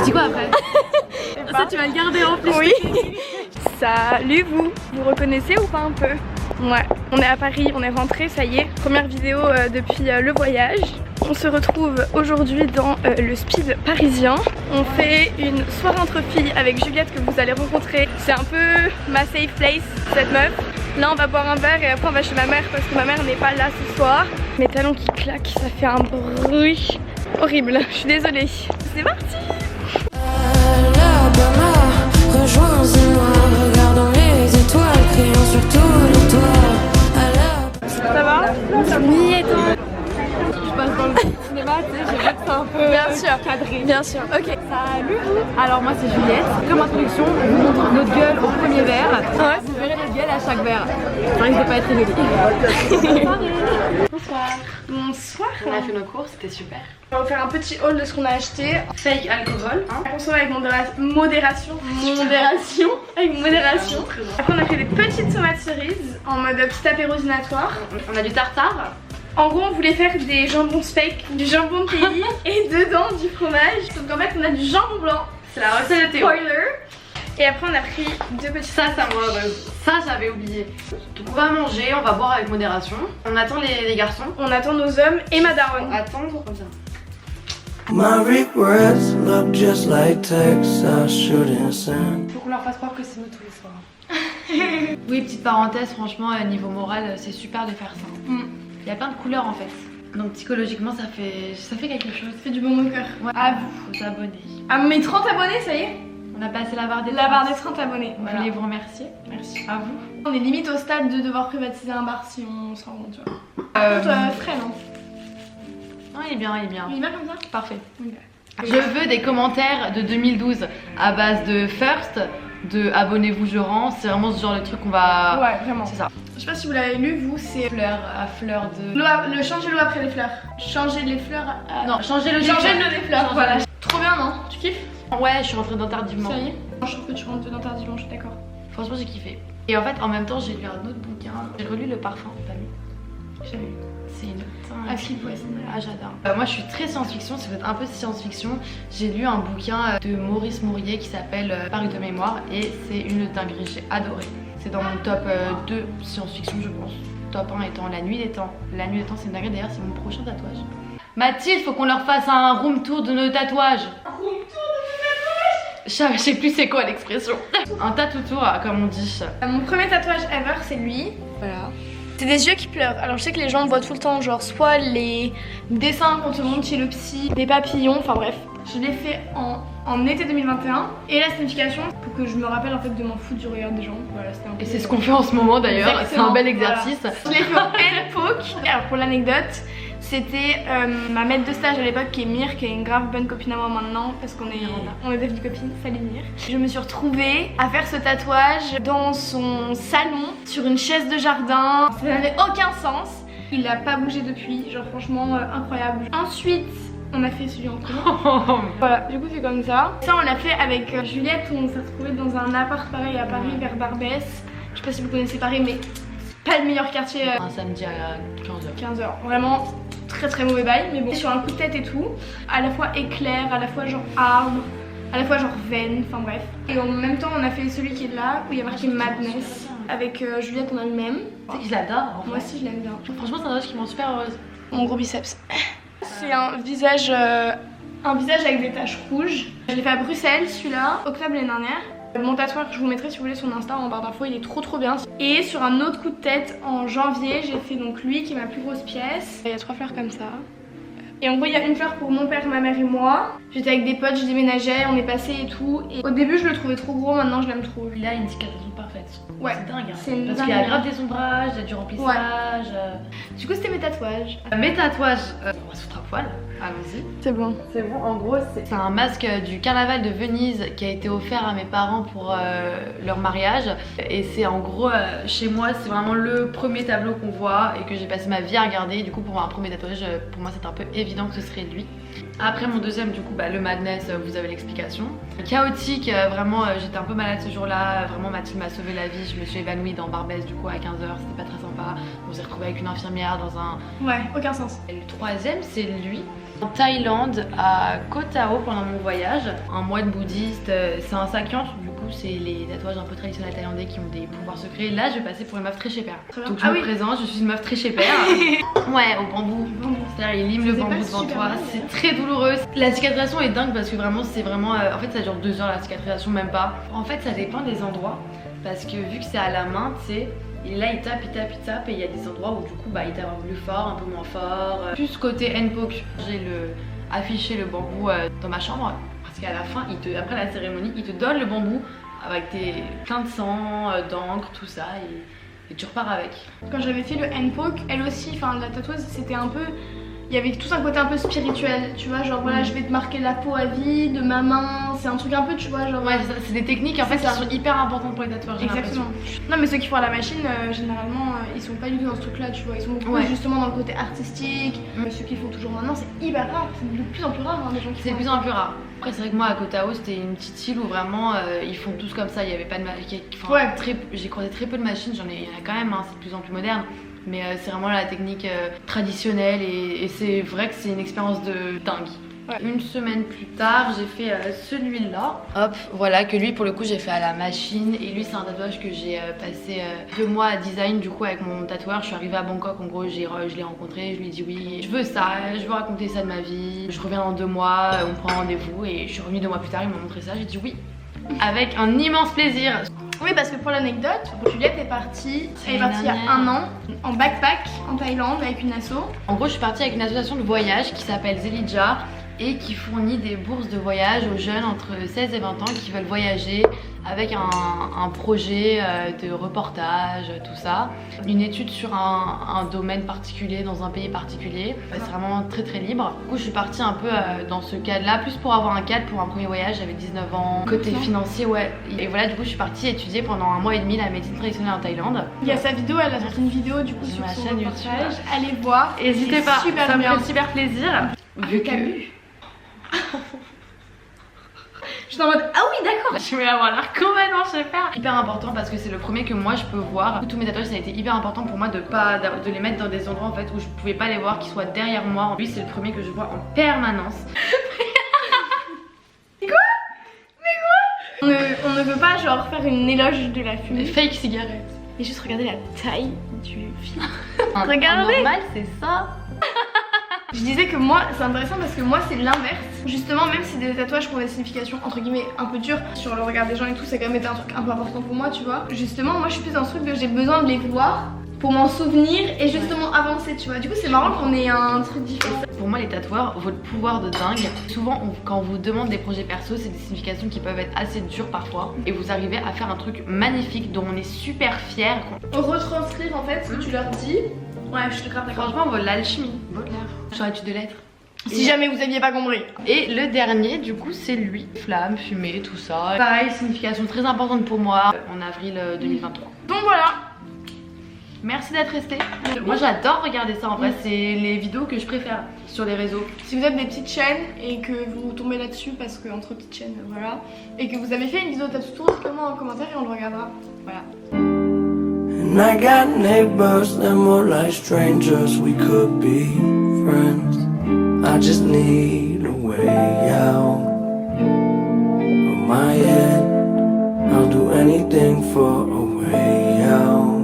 dis quoi après? Ça tu vas le garder en plus. Oui. Salut vous. Vous reconnaissez ou pas un peu? Ouais, on est à Paris, on est rentré, ça y est. Première vidéo depuis le voyage. On se retrouve aujourd'hui dans le speed parisien. On fait une soirée entre filles avec Juliette que vous allez rencontrer. C'est un peu ma safe place, cette meuf. Là on va boire un verre et après on va chez ma mère parce que ma mère n'est pas là ce soir. Mes talons qui claquent, ça fait un bruit horrible, je suis désolée. C'est parti! Regardons les étoiles, crions sur tous les toits. Ça va? Mi-étant. Je passe dans le cinéma, tu sais, j'ai vu que c'est un peu Bien sûr, cadré. bien sûr, ok. Salut vous. Alors moi c'est Juliette. Comme introduction, on vous montre notre gueule au premier verre. Ouais. Vous verrez notre gueule à chaque verre. Ça risque de pas être rigolo. Bonsoir. Bonsoir. On a fait nos courses, c'était super. On va vous faire un petit haul de ce qu'on a acheté. Fake alcool, hein. À consommer avec modération. Avec modération. Après on a fait des petites tomates cerises en mode petit apéro dînatoire. On a du tartare. En gros on voulait faire des jambons steak, du jambon de pays et dedans du fromage. Sauf qu'en fait on a du jambon blanc. C'est la recette de Théo. Spoiler. Et après on a pris deux petits. Ça moi, ça j'avais oublié. Donc on va manger, on va boire avec modération. On attend les garçons. On attend nos hommes et ma daronne. Attendre, on vient. My regrets look just like Texas shooting sand. Faut qu'on leur fasse croire que c'est nous tous les soirs. Oui, petite parenthèse, franchement, niveau moral, c'est super de faire ça. Il y a plein de couleurs en fait. Donc psychologiquement, ça fait quelque chose. Ça fait du bon au cœur. Ouais. À vous. Faut s'abonner. À mes 30 abonnés, ça y est. On a passé la barre des 30. La barre des 30 abonnés. Je Voilà. voulais vous remercier. Merci. À vous. On est limite au stade de devoir privatiser un bar si on s'en rend compte, tu vois. Par contre, frais, non? Non, il est bien, il est bien. Il est bien comme ça? Parfait. Ok. Je veux des commentaires de 2012 à base de first, de abonnez-vous je rends. C'est vraiment ce genre de truc qu'on va... Ouais, vraiment. C'est ça. Je sais pas si vous l'avez lu, vous, c'est Fleur à fleur de... le changer l'eau après les fleurs. Changer les fleurs à... Non, changer le changer décor. le des fleurs, Changer voilà. le- Trop bien, non? Tu kiffes? Ouais, je suis rentrée dans tardivement. Ça y est? Je trouve que tu rentres dans tardivement, je suis d'accord. Franchement, j'ai kiffé. Et en fait, en même temps, j'ai lu un autre bouquin. J'ai relu Le Parfum, t'as lu? J'ai vu. C'est une... Ah, si, ouais, c'est Ah, j'adore. Moi, je suis très science-fiction. Si vous êtes un peu science-fiction, j'ai lu un bouquin de Maurice Mourier qui s'appelle Paris de mémoire et c'est une dinguerie. J'ai adoré. C'est dans mon top 2 science-fiction, je pense. Top 1 étant La Nuit des Temps. La Nuit des Temps, c'est une dinguerie. D'ailleurs, c'est mon prochain tatouage. Mathilde, faut qu'on leur fasse un room tour de nos tatouages. Room tour de Je sais plus c'est quoi l'expression. Un tatou tour, comme on dit. mon premier tatouage ever, c'est lui. Voilà. C'est des yeux qui pleurent. Alors je sais que les gens le voient tout le temps, genre soit les dessins qu'on te montre chez le psy, des papillons, enfin bref. Je l'ai fait en été 2021. Et la signification, pour que je me rappelle en fait de m'en foutre du regard des gens. Voilà, c'était un peu... Et c'est ce qu'on fait en ce moment d'ailleurs. C'est Exactement, un bel exercice. voilà. Je l'ai fait au N-Poke. Alors pour l'anecdote, c'était ma maître de stage à l'époque qui est Mire, qui est une grave bonne copine à moi maintenant parce qu'on est devenues copines. Salut Mire. Je me suis retrouvée à faire ce tatouage dans son salon sur une chaise de jardin. Ça n'avait aucun sens. Il a pas bougé depuis, genre franchement incroyable. Ensuite, on a fait celui en commun. Voilà, du coup c'est comme ça. Ça on l'a fait avec Juliette où on s'est retrouvés dans un appart pareil à Paris vers Barbès. Je sais pas si vous connaissez Paris mais c'est pas le meilleur quartier. Un samedi à 15h. 15h, vraiment très très mauvais bail, mais bon, sur un coup de tête et tout, à la fois éclair, à la fois genre arbre, à la fois genre veine, enfin bref. Et en même temps, on a fait celui qui est là, où il y a marqué Madness. Avec Juliette, on a le même. Tu sais que je l'adore. Moi aussi, je l'aime bien. Franchement, c'est un tatouage qui me rend super heureuse. Mon gros biceps. C'est un visage avec des taches rouges. Je l'ai fait à Bruxelles, celui-là, octobre l'année dernière. Mon tatoueur, je vous mettrai si vous voulez son Insta en barre d'infos, il est trop bien. Et sur un autre coup de tête, en janvier, j'ai fait donc lui qui est ma plus grosse pièce. Il y a 3 fleurs comme ça. Et en gros, il y a une fleur pour mon père, ma mère et moi. J'étais avec des potes, je déménageais, on est passé et tout. Et au début, je le trouvais trop gros, maintenant je l'aime trop. Il a une cicatrisation parfaite. Ouais, c'est dingue. Hein. c'est une parce qu'il y a dinguerie. grave des ombrages, il y a du remplissage. Du coup, c'était mes tatouages. Mes tatouages, on va se foutre à poil. Allons-y. C'est bon. C'est bon, en gros, c'est un masque du carnaval de Venise qui a été offert à mes parents pour leur mariage. Et c'est en gros, chez moi, c'est vraiment le premier tableau qu'on voit et que j'ai passé ma vie à regarder. Du coup, pour un premier tatouage, pour moi, c'est un peu évident que ce serait lui. Après mon deuxième du coup le Madness, vous avez l'explication. Chaotique, vraiment j'étais un peu malade ce jour-là, vraiment Mathilde m'a sauvé la vie, je me suis évanouie dans Barbès du coup à 15h, c'était pas très sympa. On s'est retrouvé avec une infirmière dans un... Ouais, aucun sens. Et le troisième c'est lui, en Thaïlande à Koh Tao pendant mon voyage, un moine bouddhiste, c'est un sakyant, du coup c'est les tatouages un peu traditionnels thaïlandais qui ont des pouvoirs secrets. Là je vais passer pour une meuf très chépère. Donc je me présente, je suis une meuf très chépère. Ouais, au bambou. C'est-à-dire il lime le bambou devant toi, c'est très douloureux. La cicatrisation est dingue parce que vraiment c'est vraiment... en fait ça dure 2 heures la cicatrisation, même pas. En fait ça dépend des endroits parce que vu que c'est à la main, tu sais, et là il tape et il y a des endroits où du coup il tape un peu plus fort, un peu moins fort. Plus côté N-Poke, j'ai affiché le bambou dans ma chambre parce qu'à la fin, après la cérémonie, il te donne le bambou avec plein de sang, d'encre, tout ça et tu repars avec. Quand j'avais fait le N-Poke, elle aussi, enfin la tatoueuse, c'était un peu... Il y avait tout un côté un peu spirituel, tu vois, genre voilà, je vais te marquer la peau à vie de ma main, c'est un truc un peu, tu vois, genre... Ouais, c'est des techniques en fait qui sont hyper importantes pour les tatoueurs, exactement. Non mais ceux qui font à la machine, généralement, ils sont pas du tout dans ce truc-là, tu vois, ils sont beaucoup justement dans le côté artistique. Ceux qui font toujours maintenant, c'est hyper rare, c'est de plus en plus rare, hein, les gens qui font. C'est de plus en plus rare. Après c'est vrai que moi à Koh Tao c'était une petite île où vraiment ils font tous comme ça, il y avait pas de machine. J'ai croisé très peu de machines, il y en a quand même, hein, c'est de plus en plus moderne. Mais c'est vraiment la technique traditionnelle et c'est vrai que c'est une expérience de dingue. Ouais. Une semaine plus tard, j'ai fait celui-là. Hop, voilà, que lui pour le coup j'ai fait à la machine. Et lui c'est un tatouage que j'ai passé 2 mois à design du coup avec mon tatoueur. Je suis arrivée à Bangkok, en gros je l'ai rencontré, je lui ai dit oui, je veux ça, je veux raconter ça de ma vie. Je reviens dans 2 mois, on prend rendez-vous et je suis revenue 2 mois plus tard, il m'a montré ça, j'ai dit oui. Avec un immense plaisir. Oui, parce que pour l'anecdote, Juliette est partie il y a 1 an en backpack en Thaïlande avec une asso. En gros, je suis partie avec une association de voyage qui s'appelle Zelidja et qui fournit des bourses de voyage aux jeunes entre 16 et 20 ans qui veulent voyager avec un projet de reportage, tout ça. Une étude sur un domaine particulier, dans un pays particulier. C'est vraiment très très libre. Du coup, je suis partie un peu dans ce cadre-là, plus pour avoir un cadre pour un premier voyage. J'avais 19 ans. Côté financier, ouais. Et voilà, du coup, je suis partie étudier pendant 1 mois et demi la médecine traditionnelle en Thaïlande. Il y a sa vidéo, elle a sorti une vidéo du coup sur ma son chaîne reportage. YouTube. Allez voir. N'hésitez pas, super ça me bien. fait super plaisir. Vu que... Je suis en mode ah oui d'accord. Je vais avoir l'air complètement super. Hyper important parce que c'est le premier que moi je peux voir. Tous mes tatouages ça a été hyper important pour moi de les mettre dans des endroits en fait où je pouvais pas les voir, qu'ils soient derrière moi. Lui c'est le premier que je vois en permanence. On ne veut pas genre faire une éloge de la fumée. Fake cigarette. Et juste regarder la taille du film. Regardez. Normal c'est ça. Je disais que moi c'est intéressant parce que moi c'est l'inverse. Justement même si des tatouages qui ont des significations entre guillemets un peu dures sur le regard des gens et tout, c'est quand même été un truc un peu important pour moi, tu vois. Justement moi je suis plus dans ce truc que j'ai besoin de les voir pour m'en souvenir et justement avancer, tu vois. Du coup c'est marrant qu'on ait un truc différent. Pour moi les tatoueurs, votre pouvoir de dingue, souvent quand on vous demande des projets perso, c'est des significations qui peuvent être assez dures parfois et vous arrivez à faire un truc magnifique dont on est super fiers. Retranscrire en fait ce que tu leur dis. Ouais, je te grave d'accord. Franchement, l'alchimie, Baudelaire, sur l'étude de lettres. Si jamais vous aviez pas compris. Et le dernier, du coup, c'est lui. Flamme, fumée, tout ça. Pareil, signification très importante pour moi en avril 2023. Donc voilà. Merci d'être resté. Moi, j'adore regarder ça en vrai. C'est les vidéos que je préfère sur les réseaux. Si vous êtes des petites chaînes et que vous tombez là-dessus parce que entre petites chaînes, voilà, et que vous avez fait une vidéo tattoo tour, dites-moi en commentaire et on le regardera. Voilà. And I got neighbors, they're more like strangers, we could be friends. I just need a way out of my head. I'll do anything for a way out.